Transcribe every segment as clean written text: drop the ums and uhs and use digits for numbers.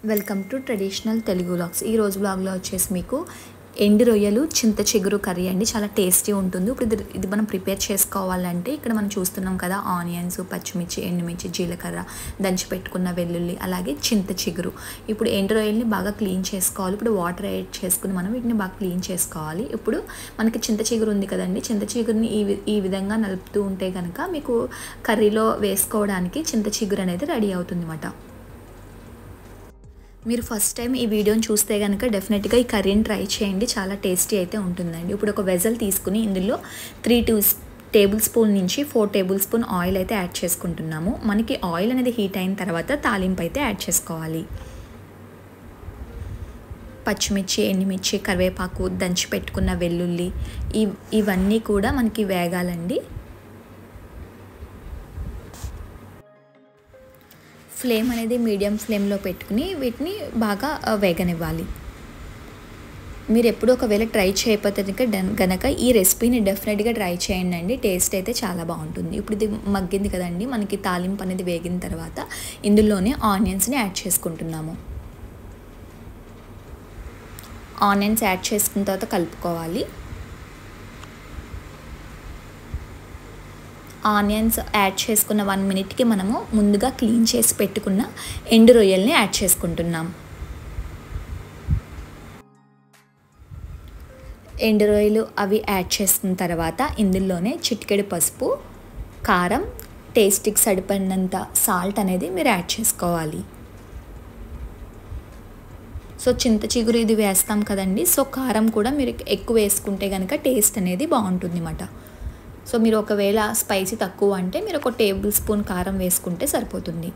Welcome to traditional Telugu vlogs. ఈ రోజు వ్లాగ్లో వచ్చేసి మీకు ఎండు రొయ్యలు చింత చిగురు కర్రీ అండి. చాలా టేస్టీ ఉంటుంది. ఇప్పుడు ఇది మనం ప్రిపేర్ చేసుకోవాలంటే ఇక్కడ మనం చూస్తున్నాం కదా, ఆనియన్స్, పచ్చిమిర్చి, ఎండుమిర్చి, జీలకర్ర, దంచి పెట్టుకున్న వెల్లుల్లి, అలాగే చింత చిగురు. ఇప్పుడు ఎండు రొయ్యల్ని బాగా క్లీన్ చేసుకోవాలి. ఇప్పుడు వాటర్ యాడ్ చేసుకుని మనం వీటిని బాగా క్లీన్ చేసుకోవాలి. ఇప్పుడు మనకి చింత చిగురు ఉంది కదండి, చింత చిగురుని ఈ విధంగా నలుపుతూ ఉంటే కనుక మీకు కర్రీలో వేసుకోవడానికి చింత చిగురు అనేది రెడీ అవుతుంది అన్నమాట. మీరు ఫస్ట్ టైం ఈ వీడియోని చూస్తే కనుక డెఫినెట్గా ఈ కర్రీని ట్రై చేయండి. చాలా టేస్టీ అయితే ఉంటుందండి. ఇప్పుడు ఒక వెజల్ తీసుకుని ఇందులో 3 టేబుల్ స్పూన్ నుంచి 4 టేబుల్ స్పూన్ ఆయిల్ అయితే యాడ్ చేసుకుంటున్నాము. మనకి ఆయిల్ అనేది హీట్ అయిన తర్వాత తాలింపు అయితే యాడ్ చేసుకోవాలి. పచ్చిమిర్చి, ఎండుమిర్చి, కరివేపాకు, దంచి పెట్టుకున్న వెల్లుల్లి, ఇవన్నీ కూడా మనకి వేగాలండి. ఫ్లేమ్ అనేది మీడియం ఫ్లేమ్లో పెట్టుకుని వీటిని బాగా వేగనివ్వాలి. మీరు ఎప్పుడు ఒకవేళ ట్రై చేయకపోతే కనుక ఈ రెసిపీని డెఫినెట్గా ట్రై చేయండి అండి. టేస్ట్ అయితే చాలా బాగుంటుంది. ఇప్పుడు ఇది మగ్గింది కదండి, మనకి తాలింపు అనేది వేగిన తర్వాత ఇందులోనే ఆనియన్స్ని యాడ్ చేసుకుంటున్నాము. ఆనియన్స్ యాడ్ చేసుకున్న తర్వాత కలుపుకోవాలి. ఆనియన్స్ యాడ్ చేసుకున్న 1 మినిట్కి మనము ముందుగా క్లీన్ చేసి పెట్టుకున్న ఎండు రొయ్యల్ని యాడ్ చేసుకుంటున్నాం. ఎండు రొయ్యలు అవి యాడ్ చేసుకున్న తర్వాత ఇందులోనే చిటికెడు పసుపు, కారం, టేస్ట్కి సరిపడినంత సాల్ట్ అనేది మీరు యాడ్ చేసుకోవాలి. సో చింత చిగురు ఇది వేస్తాం కదండి, సో కారం కూడా మీరు ఎక్కువ వేసుకుంటే కనుక టేస్ట్ అనేది బాగుంటుంది అన్నమాట. సో మీరు ఒకవేళ స్పైసీ తక్కువ అంటే మీరు 1 టేబుల్ స్పూన్ కారం వేసుకుంటే సరిపోతుంది.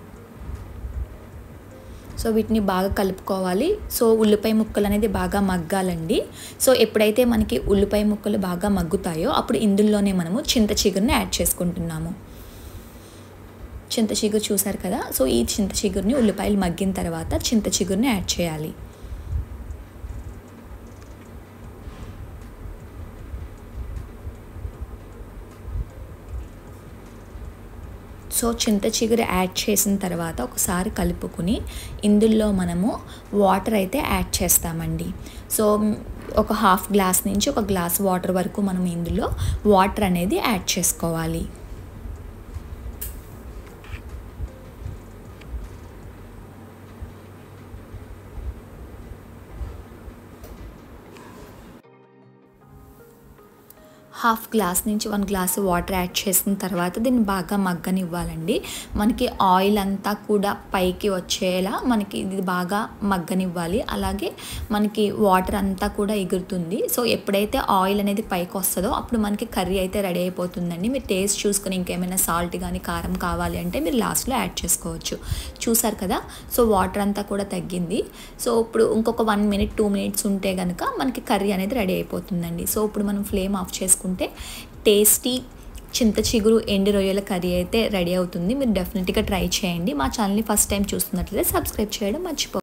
సో వీటిని బాగా కలుపుకోవాలి. సో ఉల్లిపాయ ముక్కలు అనేది బాగా మగ్గాలండి. సో ఎప్పుడైతే మనకి ఉల్లిపాయ ముక్కలు బాగా మగ్గుతాయో అప్పుడు ఇందులోనే మనము చింత చిగురుని యాడ్ చేసుకుంటున్నాము. చింత చిగురు చూసారు కదా, సో ఈ చింత చిగురుని ఉల్లిపాయలు మగ్గిన తర్వాత చింత చిగురుని యాడ్ చేయాలి. సో చింత చిగురు యాడ్ చేసిన తర్వాత ఒకసారి కలుపుకుని ఇందులో మనము వాటర్ అయితే యాడ్ చేస్తామండి. సో ఒక 1/2 గ్లాస్ నుంచి 1 గ్లాస్ వాటర్ వరకు మనం ఇందులో వాటర్ అనేది యాడ్ చేసుకోవాలి. హాఫ్ గ్లాస్ నుంచి 1 గ్లాస్ వాటర్ యాడ్ చేసిన తర్వాత దీన్ని బాగా మగ్గనివ్వాలండి. మనకి ఆయిల్ అంతా కూడా పైకి వచ్చేలా మనకి ఇది బాగా మగ్గనివ్వాలి. అలాగే మనకి వాటర్ అంతా కూడా ఎగురుతుంది. సో ఎప్పుడైతే ఆయిల్ అనేది పైకి వస్తుందో అప్పుడు మనకి కర్రీ అయితే రెడీ అయిపోతుందండి. మీరు టేస్ట్ చూసుకొని ఇంకేమైనా సాల్ట్ కానీ కారం కావాలి అంటే మీరు లాస్ట్లో యాడ్ చేసుకోవచ్చు. చూసారు కదా, సో వాటర్ అంతా కూడా తగ్గింది. సో ఇప్పుడు ఇంకొక 1 మినిట్ 2 మినిట్స్ ఉంటే కనుక మనకి కర్రీ అనేది రెడీ అయిపోతుందండి. సో ఇప్పుడు మనం ఫ్లేమ్ ఆఫ్ చేసుకుంటే టేస్టీ చింత చిగురు ఎండు రొయ్యల కర్రీ అయితే రెడీ అవుతుంది. మీరు డెఫినెట్గా ట్రై చేయండి. మా ఛానల్ని ఫస్ట్ టైం చూస్తున్నట్లయితే సబ్స్క్రైబ్ చేయడం మర్చిపోకండి.